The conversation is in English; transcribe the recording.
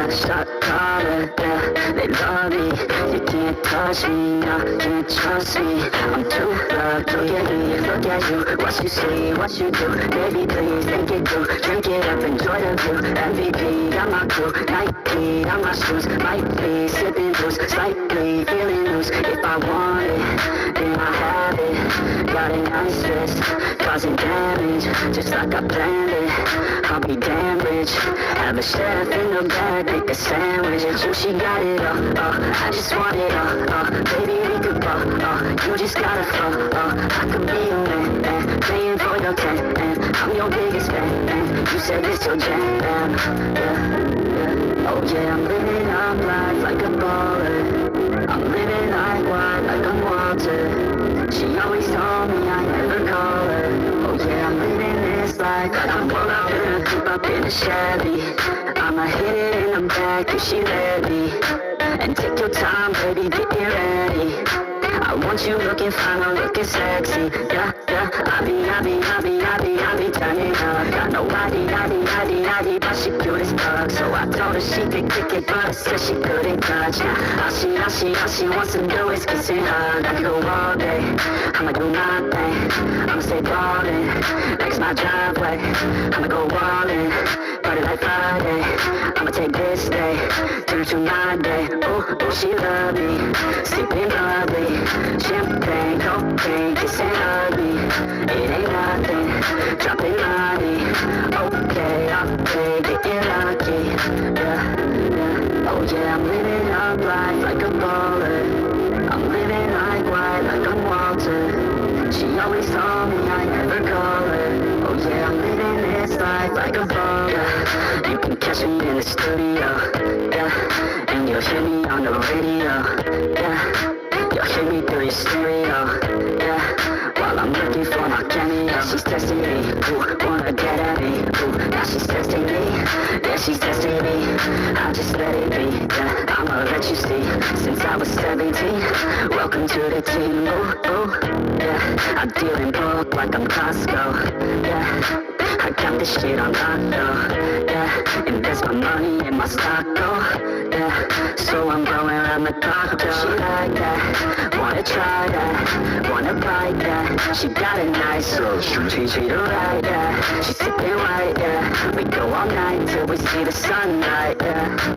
Shot caller, yeah, they love me. You can't touch me, no, can't trust me. I'm too loved, look at you, what you see, what you do. Baby, please, think it through, drink it up, enjoy the view. MVP, got my crew, Nike, got my shoes. Might be sipping juice, slightly feeling loose. If I want it, then I have it. Got a nice wrist, causing damage, just like I planned it. I'll be damn rich, have a chef in the back, make a sandwich. Oh, she got it all, I just want it all, baby, we could go, you just gotta flow, I could be your man, paying for your tent, and I'm your biggest fan, and you said it's your jam, yeah. Oh yeah, I'm living up life like a baller, I'm living like wine, like I'm Walter. She always told me I never call her. Oh yeah, I'm living this life like I'm pulled up in a coupe up in a Chevy. I'ma hit it in the back if she let me. And take your time, baby, get me ready. I want you looking fine, I'm looking sexy. Yeah, I be turning up. Got nobody, but she cute as fuck. So I told her she could kick it, but I said she couldn't touch. All she wants to do is kiss and hug. I go all day, I'ma do my thing. I'ma stay ballin', next my driveway. I'ma go all in, party like Friday. I'ma take this day, turn it to my day. Oh, she love me, sipping bubbly. Champagne, cocaine, kissing ugly. It ain't nothing, dropping money. Okay, getting lucky. Yeah. Oh yeah, I'm living up life like a baller. I'm living like white, like I'm Walter. She always told me I never call her. Oh yeah, I'm living this life like a baller. You can catch me in the studio, yeah, and you'll hear me on the radio, yeah. You'll hear me through your stereo, yeah. While I'm looking for my cameo. She's testing me, ooh, wanna get at me, ooh. Now she's testing me, yeah, she's testing me. I just let it be, yeah, I'ma let you see. Since I was 17, welcome to the team, ooh, yeah. I deal in bulk like I'm Costco, yeah. I got this shit on lock, though, yeah. Invest my money in my stock, oh, yeah. So I'm going around the clock, though. She like that, wanna try that, wanna bite that. She got a nice little treat her right, yeah. She's sipping white, yeah. We go all night till we see the sunlight, yeah.